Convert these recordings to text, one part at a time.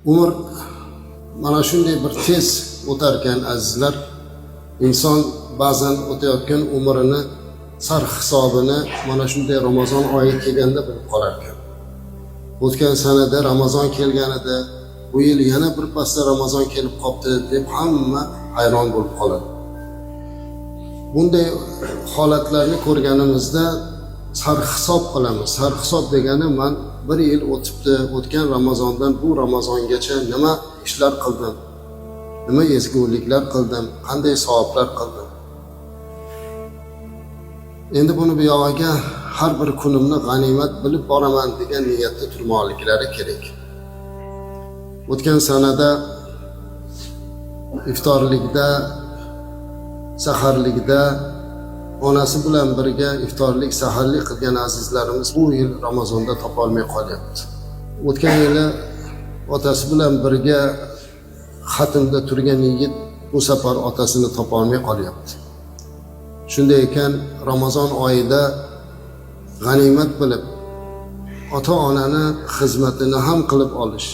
Umr mana shunday bir tez o'tar ekan azizlar. İnson ba'zan o'tayotgan umrini sarf hisobini mana shunday Ramazon oyi kelganda bilib qolar ekan. O'tgan sanada Ramazon kelganida bu yil yana bir pasda Ramazon kelib qoldi deb hamma hayron bo'lib qoladi. Bunday holatlarni ko'rganimizda sarf hisob qilamiz. Sarf hisob degani men bir yil o'tibdi, o'tgan Ramazondan bu Ramazongacha nima ishlar qildim, nima ezguliklar qildim, qanday savoblar qildim. Endi buni bu yog'iga har bir kunimni g'animat bilib boraman degan niyatda turmoqliklari kerak. O'tgan sanada iftorlikda, saharlikda onasi bilan birga iftorlik, saharlik qilgan azizlarimiz bu yil Ramazonda topolmay qolyapti. O'tgan yili otasi bilan birga xatmda turgan yigit bu safar otasini topolmay qolyapti. Shunday ekan Ramazon oyida g'animat bilib ota-onani xizmatini ham qilib olish,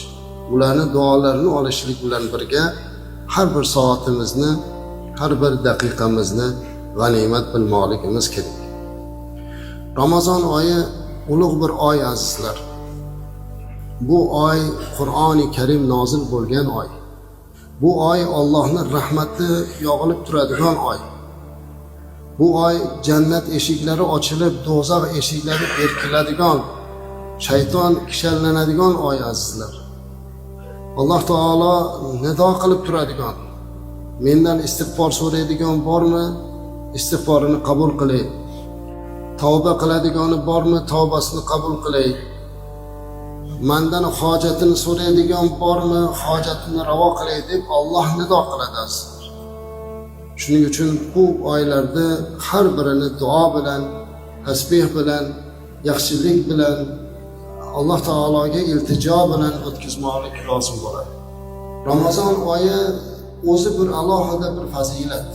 ularni duolarini olishlik bilan birga har bir soatimizni, har bir daqiqamizni g'animat bilmoqligimiz kerak. Ramazon oyi ulug' bir oy azizlar. Bu oy Qur'oni Karim nozil bo'lgan oy. Bu oy Allohning rahmati yog'ilib turadigan oy. Bu oy jannat eshiklari ochilib, do'zax eshiklari berkiladigan, shayton kishanlanadigan oy azizlar. Alloh taolo nido qilib turadigan, mendan istig'for so'raydigan bormi? Istig'forini qabul qilay. Tavba qiladigani bormi? Tavbasini qabul qilay. Mendan hojatini so'raydigan bormi? Hojatini ravo qilay deb Alloh nido qiladi azizlar. Shuning uchun bu oylarda har birini duo bilan, tasbih bilan, yaxshilik bilan, Alloh taologa iltijo bilan o'tkazmoqlik lozim bo'ladi. Ramazon oyi o'zi bir alohida bir fazilat.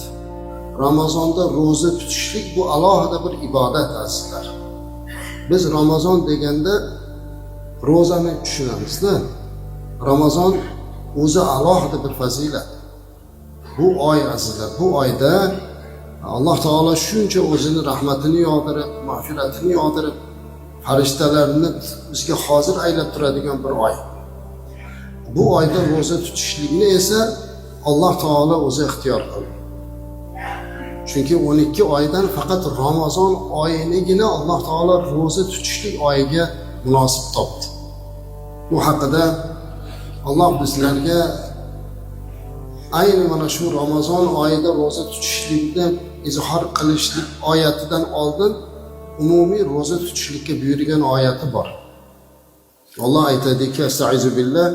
Ramazonda ro'za tutishlik bu alohida bir ibodat azizlar. Biz Ramazon deganda ro'zani tushunamizda. Ramazon o'zi alohida bir fazilat. Bu oy azizlar, bu oyda Alloh taolo shuncha o'zini rahmatini yog'dirib, mag'firatini yog'dirib, farishtalarni bizga hozir aylab turadigan bir oy. Bu oyda ro'za tutishlikni esa Alloh taolo o'zi ixtiyor qildi. Chunki 12 oydan faqat Ramazon oyinigina Alloh taolo ro'za tutishlik oyiga munosib topdi. Bu haqida Alloh bizlarga ayni mana shu Ramazon oyida ro'za tutishlikni izhor qilishlik oyatidan oldin umumiy ro'za tutishlikka buyurgan oyati bor. Alloh aytadiki: "Estaizu billah,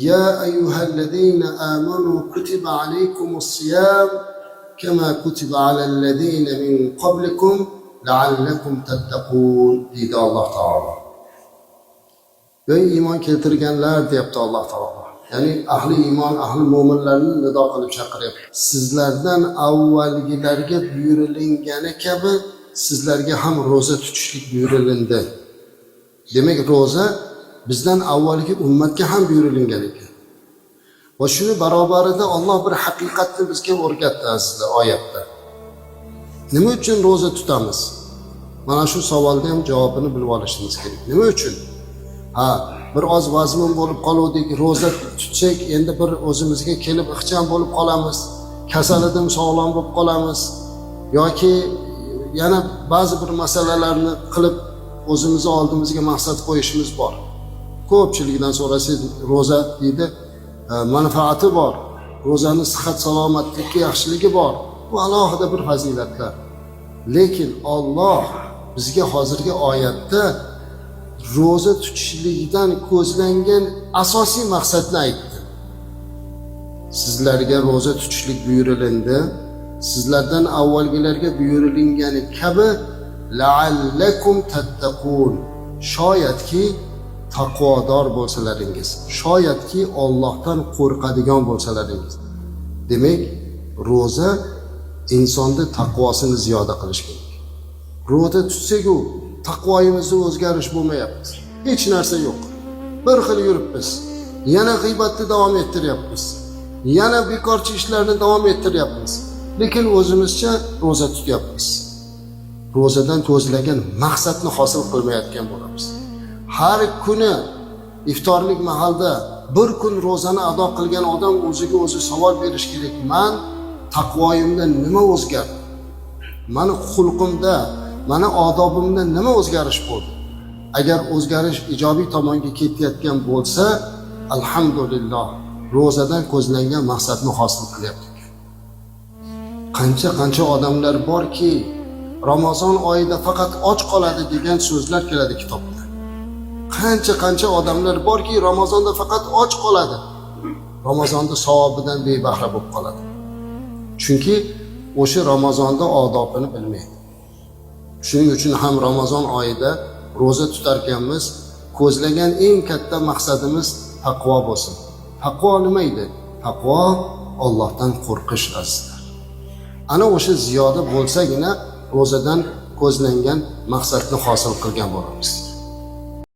ya ayyuhallazina amanu kutiba alaykumus-siyam kama kutiba alallazina min qablikum la'allakum tattaqun" deydi Alloh taolo. Ey iymon keltirganlar deyapti Alloh taolo. Ya'ni ahli iymon, ahli mo'minlarni nido qilib chaqiryapti. Sizlardan avvalgilarga buyurilgani kabi sizlarga ham ro'za tutishlik buyurildi. Demak, ro'za bizdan avvalgi ummatga ham buyurilgan ekan. Va shuni barobarida Alloh bir haqiqatni bizga o'rgatdi azizlar oyatda. Nima uchun ro'za tutamiz? Mana shu savolga ham javobini bilib olishimiz kerak. Nima uchun? Bir oz vazmin bo'lib qoluvdik, ro'za tutsak, endi bir o'zimizga kelib ixcham bo'lib qolamiz, kasalidan sog'lom bo'lib qolamiz yoki yana ba'zi bir masalalarni qilib o'zimizni oldimizga maqsad qo'yishimiz bor. Ko'pchilikdan so'rasangiz, ro'za deydi, manfaati bor. Ro'zani sihat salomatlikka yaxshiligi bor. Bu alohida bir fazilatlar. Lekin Alloh bizga hozirgi oyatda ro'za tutishlikdan ko'zlangan asosiy maqsadni aytdi. Sizlarga ro'za tutishlik buyurildi. Sizlardan avvalgilarga buyurilgani kabi la'allakum tattaqun. Shoyatki taqvodor bo'lsalaringiz, shoyatki Allohdan qo'rqadigan bo'lsalaringiz. Demak, ro'za insonda taqvosini ziyoda qilish kerak. Ro'za tutsak-ku taqvoyimizda o'zgarish bo'lmayapti. Hech narsa yo'q. Bir xil yuribmiz. yana g'iybatni davom ettiryapmiz, yana bekorchi ishlarni davom ettiryapmiz, lekin o'zimizcha ro'za tutyapmiz. Ro'zadan ko'zlagan maqsadni hosil qilmayotgan bo'lamiz. Har kuni iftorlik mahalda bir kun ro'zani ado qilgan odam o'ziga o'zi savol berish kerak: men taqvoyimda nima o'zgardi? Mani xulqimda, mani odobimda nima o'zgarish bo'ldi? Agar o'zgarish ijobiy tomonga ketayotgan bo'lsa, alhamdulillah, ro'zadan ko'zlangan maqsadni hosil qilyapti. Qancha odamlar borki, Ramazon oyida faqat och qoladi degan so'zlar keladi kitobda. Qancha odamlar borki, Ramazonda faqat och qoladi. Ramazonda savobidan bebahra bo'lib qoladi. Chunki o'sha Ramazonda odobini bilmaydi. Shuning uchun ham Ramazon oyida ro'za tutarkanmiz, ko'zlagan eng katta maqsadimiz taqvo bo'lsin. Taqvo nima edi? Taqvo Allohdan qo'rqish azizlar. Ana o'sha ziyoda bo'lsagina ro'zadan ko'zlangan maqsadni hosil qilgan bo'lamiz.